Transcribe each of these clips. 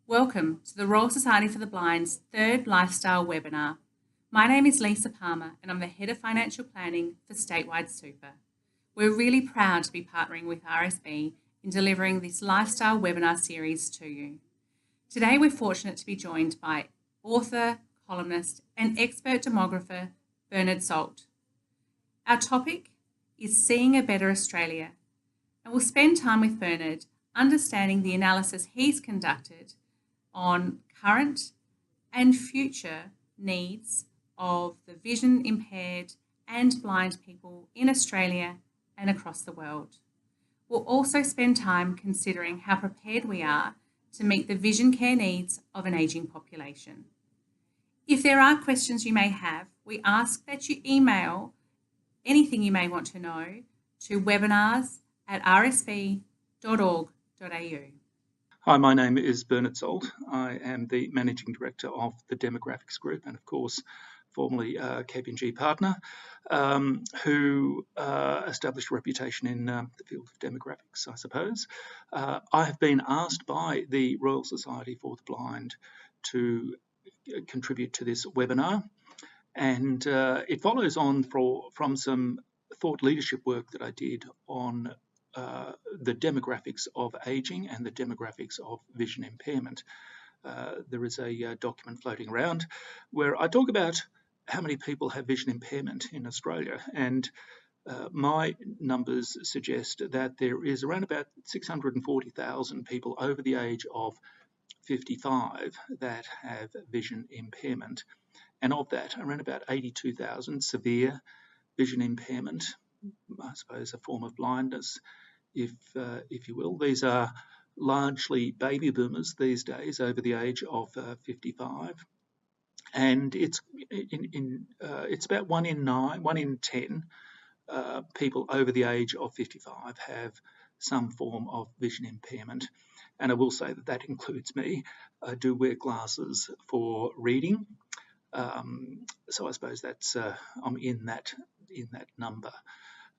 Welcome to the Royal Society for the Blind's third lifestyle webinar. My name is Lisa Palmer and I'm the Head of Financial Planning for Statewide Super. We're really proud to be partnering with RSB in delivering this lifestyle webinar series to you. Today we're fortunate to be joined by author, columnist and expert demographer Bernard Salt. Our topic is Seeing a Better Australia, and we'll spend time with Bernard understanding the analysis he's conducted on current and future needs of the vision impaired and blind people in Australia and across the world. We'll also spend time considering how prepared we are to meet the vision care needs of an ageing population. If there are questions you may have, we ask that you email anything you may want to know to webinars@rsb.org.au. Hi, my name is Bernard Salt. I am the Managing Director of the Demographics Group and, of course, formerly KPMG partner, who established a reputation in the field of demographics, I suppose. I have been asked by the Royal Society for the Blind to contribute to this webinar, and it follows on from some thought leadership work that I did on the demographics of ageing and the demographics of vision impairment. There is a document floating around where I talk about how many people have vision impairment in Australia, and my numbers suggest that there is around about 640,000 people over the age of 55 that have vision impairment, and of that around about 82,000 severe vision impairment, I suppose a form of blindness, if you will. These are largely baby boomers these days over the age of 55, and it's about 1 in 10 people over the age of 55 have some form of vision impairment. And I will say that that includes me. I do wear glasses for reading, so I suppose that's I'm in that number.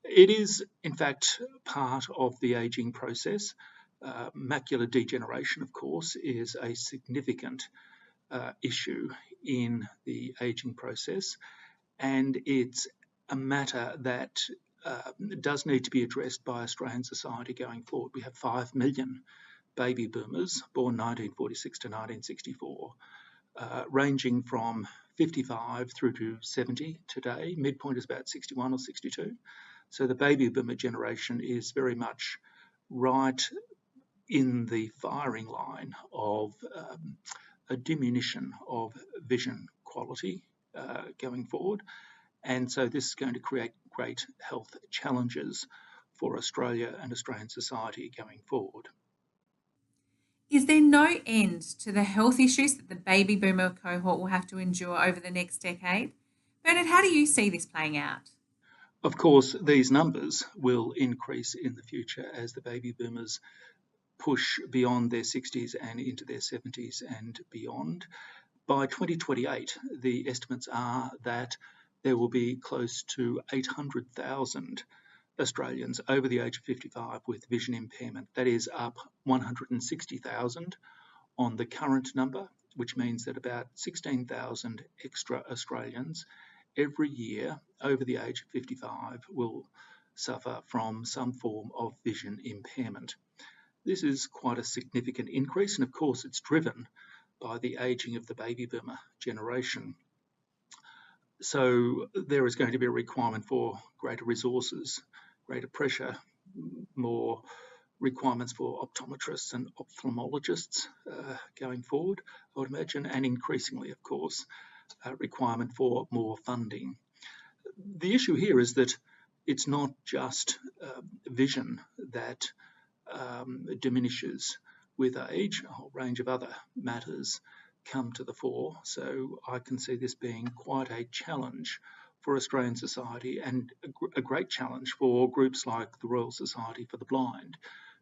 It is, in fact, part of the ageing process. Macular degeneration, of course, is a significant issue in the ageing process, and it's a matter that does need to be addressed by Australian society going forward. We have 5 million baby boomers born 1946 to 1964, ranging from 55 through to 70 today. Midpoint is about 61 or 62. So the baby boomer generation is very much right in the firing line of a diminution of vision quality going forward. And so this is going to create great health challenges for Australia and Australian society going forward. Is there no end to the health issues that the baby boomer cohort will have to endure over the next decade? Bernard, how do you see this playing out? Of course, these numbers will increase in the future as the baby boomers push beyond their 60s and into their 70s and beyond. By 2028, the estimates are that there will be close to 800,000 Australians over the age of 55 with vision impairment. That is up 160,000 on the current number, which means that about 16,000 extra Australians every year over the age of 55 will suffer from some form of vision impairment. This is quite a significant increase, and of course it's driven by the ageing of the baby boomer generation. So there is going to be a requirement for greater resources, greater pressure, more requirements for optometrists and ophthalmologists going forward, I would imagine, and increasingly, of course, a requirement for more funding. The issue here is that it's not just vision that diminishes with age. A whole range of other matters come to the fore. So I can see this being quite a challenge for Australian society, and a great challenge for groups like the Royal Society for the Blind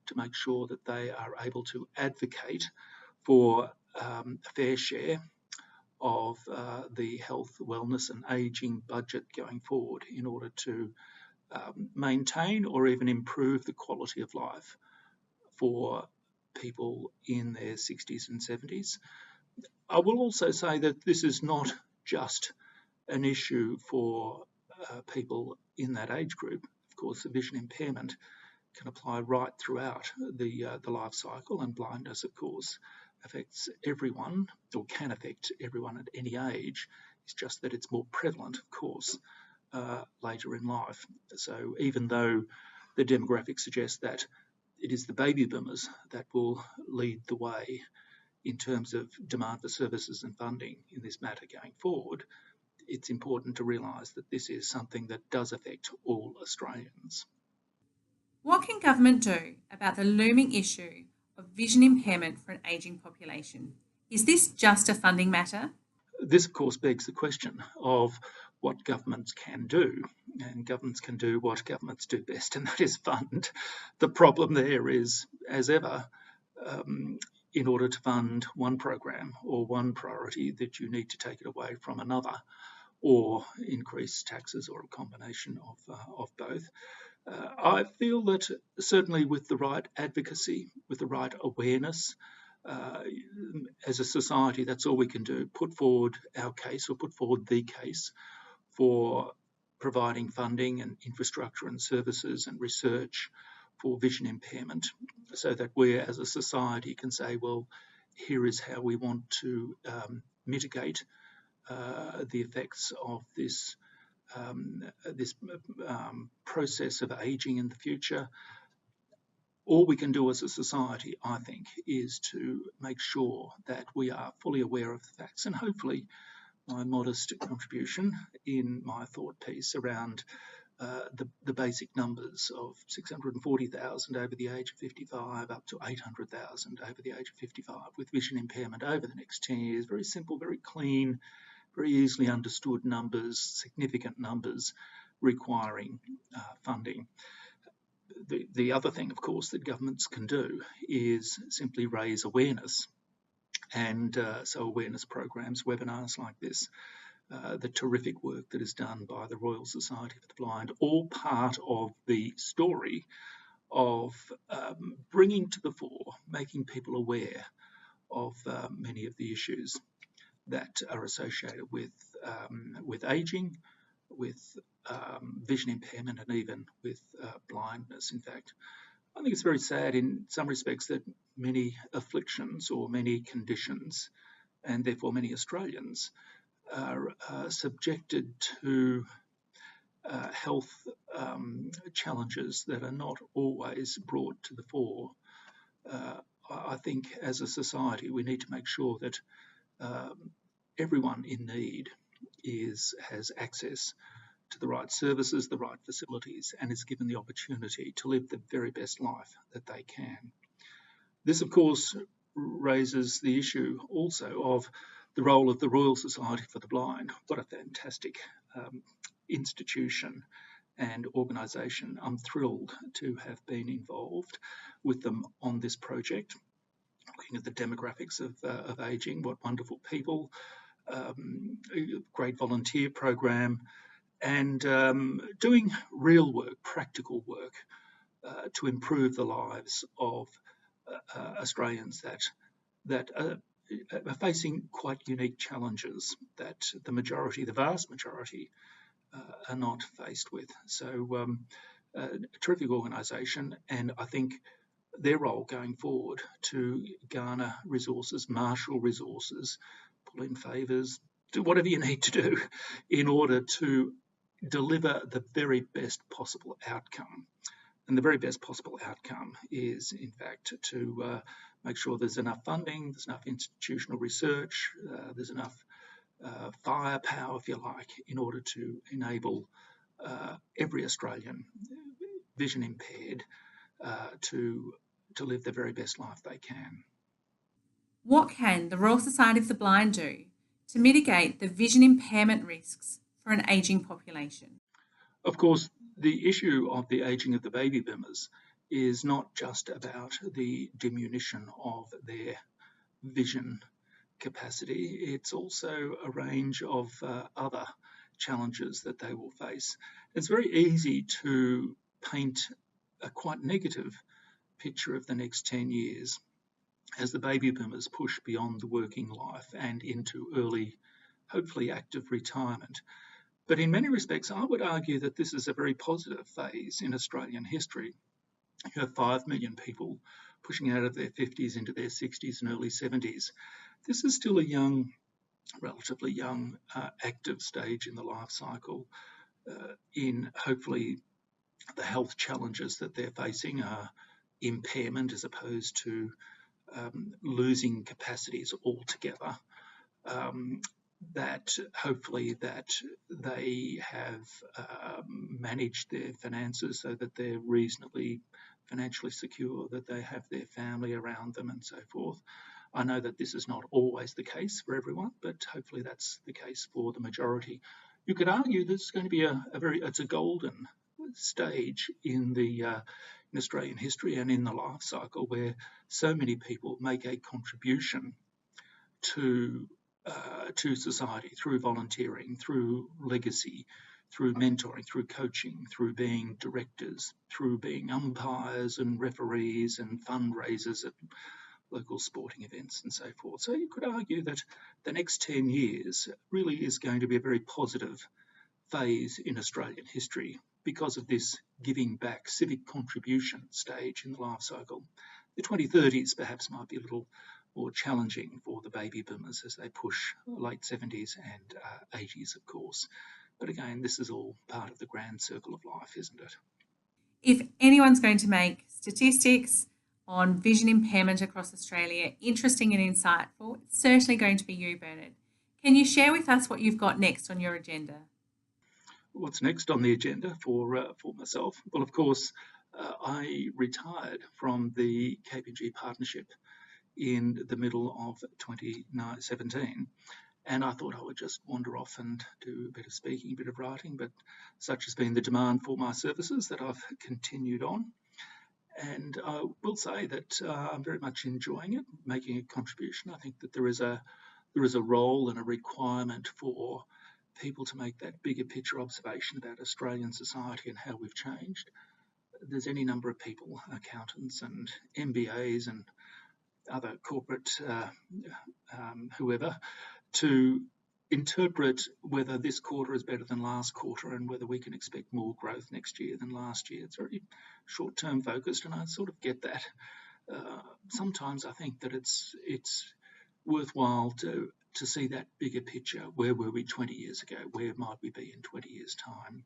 to make sure that they are able to advocate for a fair share of the health, wellness and ageing budget going forward in order to maintain or even improve the quality of life for people in their 60s and 70s. I will also say that this is not just an issue for people in that age group. Of course, the vision impairment can apply right throughout the life cycle, and blindness, of course, affects everyone, or can affect everyone at any age. It's just that it's more prevalent, of course, later in life. So even though the demographics suggest that it is the baby boomers that will lead the way in terms of demand for services and funding in this matter going forward, it's important to realise that this is something that does affect all Australians. What can government do about the looming issue of vision impairment for an ageing population? Is this just a funding matter? This, of course, begs the question of what governments can do, and governments can do what governments do best, and that is fund. The problem there is, as ever, in order to fund one program or one priority, that you need to take it away from another, or increase taxes, or a combination of both. I feel that certainly with the right advocacy, with the right awareness, as a society, that's all we can do. Put forward our case, or put forward the case for providing funding and infrastructure and services and research for vision impairment, so that we as a society can say, well, here is how we want to mitigate the effects of this process of ageing in the future. All we can do as a society, I think, is to make sure that we are fully aware of the facts, and hopefully my modest contribution in my thought piece around the basic numbers of 640,000 over the age of 55 up to 800,000 over the age of 55 with vision impairment over the next 10 years. Very simple, very clean, very easily understood numbers, significant numbers requiring funding. The other thing, of course, that governments can do is simply raise awareness. And so awareness programs, webinars like this, the terrific work that is done by the Royal Society for the Blind, all part of the story of bringing to the fore, making people aware of many of the issues that are associated with ageing, with vision impairment, and even with blindness. In fact, I think it's very sad in some respects that many afflictions or many conditions, and therefore many Australians, are subjected to health challenges that are not always brought to the fore. I think as a society we need to make sure that everyone in need has access to the right services, the right facilities, and is given the opportunity to live the very best life that they can. This, of course, raises the issue also of the role of the Royal Society for the Blind. What a fantastic institution and organisation. I'm thrilled to have been involved with them on this project, looking at the demographics of ageing. What wonderful people, a great volunteer program, and doing real work, practical work, to improve the lives of Australians that are facing quite unique challenges that the vast majority, are not faced with. So a terrific organisation, and I think their role going forward to garner resources, marshal resources, pull in favours, do whatever you need to do in order to deliver the very best possible outcome. And the very best possible outcome is, in fact, to make sure there's enough funding, there's enough institutional research, there's enough firepower, if you like, in order to enable every Australian vision impaired to live the very best life they can. What can the Royal Society of the Blind do to mitigate the vision impairment risks for an ageing population? Of course, the issue of the ageing of the baby boomers is not just about the diminution of their vision capacity. It's also a range of other challenges that they will face. It's very easy to paint a quite negative picture of the next 10 years. as the baby boomers push beyond the working life and into early, hopefully active retirement. But in many respects, I would argue that this is a very positive phase in Australian history. You have 5 million people pushing out of their 50s into their 60s and early 70s. This is still a young, relatively young, active stage in the life cycle. In hopefully the health challenges that they're facing are impairment as opposed to losing capacities altogether. That hopefully that they have managed their finances so that they're reasonably financially secure, that they have their family around them and so forth. I know that this is not always the case for everyone, but hopefully that's the case for the majority. You could argue this is going to be it's a golden stage in Australian history and in the life cycle where so many people make a contribution to society through volunteering, through legacy, through mentoring, through coaching, through being directors, through being umpires and referees and fundraisers at local sporting events and so forth. So you could argue that the next 10 years really is going to be a very positive phase in Australian history because of this giving back civic contribution stage in the life cycle. The 2030s perhaps might be a little more challenging for the baby boomers as they push late 70s and 80s, of course. But again, this is all part of the grand circle of life, isn't it? If anyone's going to make statistics on vision impairment across Australia interesting and insightful, it's certainly going to be you, Bernard. Can you share with us what you've got next on your agenda? What's next on the agenda for myself? Well, of course, I retired from the KPMG partnership in the middle of 2017. And I thought I would just wander off and do a bit of speaking, a bit of writing, but such has been the demand for my services that I've continued on. And I will say that I'm very much enjoying it, making a contribution. I think that there is a role and a requirement for people to make that bigger picture observation about Australian society and how we've changed. There's any number of people, accountants and MBAs and other corporate whoever, to interpret whether this quarter is better than last quarter and whether we can expect more growth next year than last year. It's very short-term focused, and I sort of get that. Sometimes I think that it's worthwhile to see that bigger picture. Where were we 20 years ago? Where might we be in 20 years' time?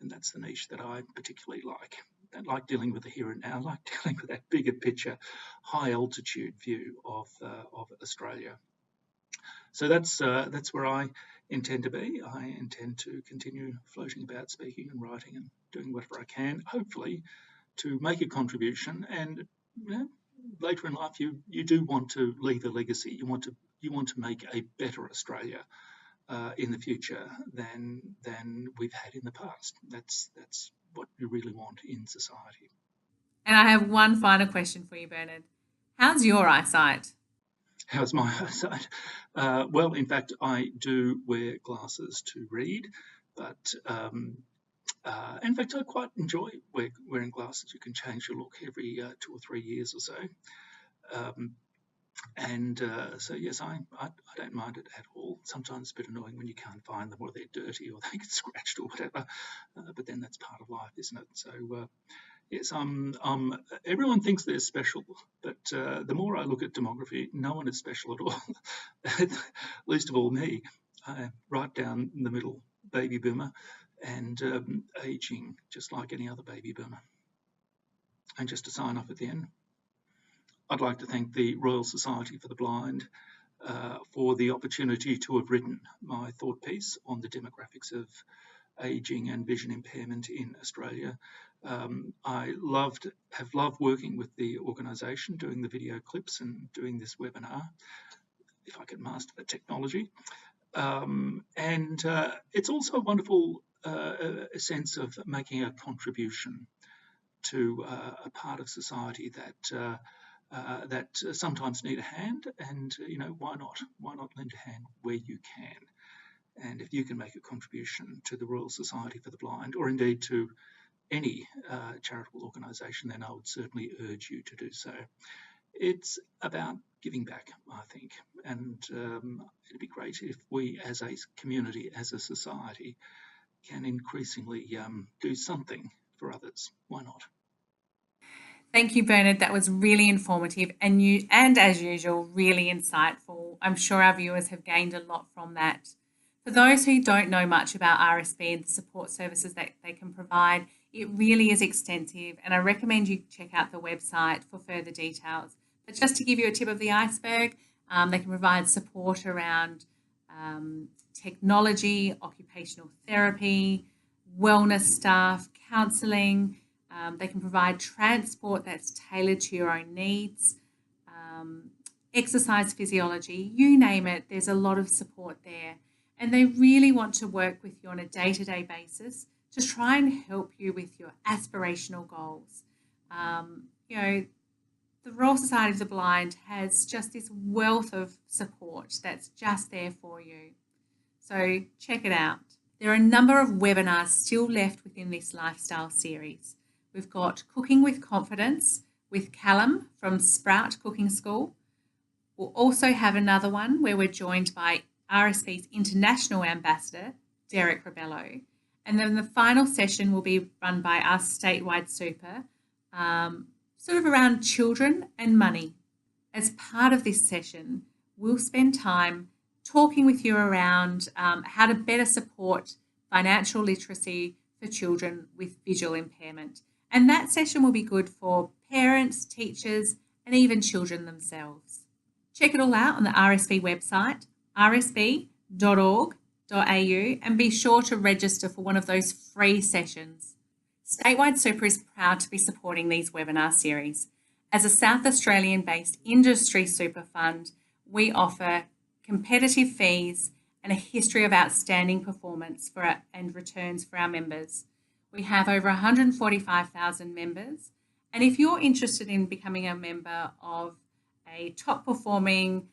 And that's the niche that I particularly like. I like dealing with the here and now. I like dealing with that bigger picture, high altitude view of Australia. So that's where I intend to be. I intend to continue floating about, speaking and writing and doing whatever I can, hopefully, to make a contribution. And later in life, you do want to leave a legacy. You want to make a better Australia in the future than we've had in the past. That's what you really want in society. And I have one final question for you, Bernard. How's your eyesight? How's my eyesight? Well, in fact, I do wear glasses to read, but in fact, I quite enjoy wearing glasses. You can change your look every 2 or 3 years or so. So yes, I don't mind it at all. Sometimes it's a bit annoying when you can't find them, or they're dirty, or they get scratched, or whatever. But then that's part of life, isn't it? So yes, everyone thinks they're special, but the more I look at demography, no one is special at all. Least of all me. Right down the middle, baby boomer, and aging just like any other baby boomer. And just to sign off at the end, I'd like to thank the Royal Society for the Blind for the opportunity to have written my thought piece on the demographics of ageing and vision impairment in Australia. I have loved working with the organisation, doing the video clips and doing this webinar, if I can master the technology. It's also a wonderful sense of making a contribution to a part of society that sometimes need a hand, and why not lend a hand where you can. And if you can make a contribution to the Royal Society for the Blind, or indeed to any charitable organisation, then I would certainly urge you to do so. It's about giving back, I think, and it'd be great if we as a community, as a society, can increasingly do something for others. Why not? Thank you, Bernard. That was really informative and as usual, really insightful. I'm sure our viewers have gained a lot from that. For those who don't know much about RSP and the support services that they can provide, it really is extensive, and I recommend you check out the website for further details. But just to give you a tip of the iceberg, they can provide support around technology, occupational therapy, wellness staff, counselling. They can provide transport that's tailored to your own needs, exercise physiology, you name it, there's a lot of support there. And they really want to work with you on a day-to-day basis to try and help you with your aspirational goals. You know, the Royal Society of the Blind has just this wealth of support that's just there for you. So check it out. There are a number of webinars still left within this lifestyle series. We've got Cooking with Confidence with Callum from Sprout Cooking School. We'll also have another one where we're joined by RSP's International Ambassador, Derek Rebello. And then the final session will be run by us, Statewide Super, sort of around children and money. As part of this session, we'll spend time talking with you around how to better support financial literacy for children with visual impairment. And that session will be good for parents, teachers, and even children themselves. Check it all out on the RSP website, rsp.org.au, and be sure to register for one of those free sessions. Statewide Super is proud to be supporting these webinar series. As a South Australian-based industry super fund, we offer competitive fees and a history of outstanding performance and returns for our members. We have over 145,000 members, and if you're interested in becoming a member of a top-performing,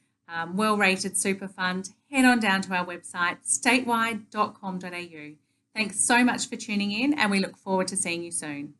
well-rated super fund, head on down to our website, statewide.com.au. Thanks so much for tuning in, and we look forward to seeing you soon.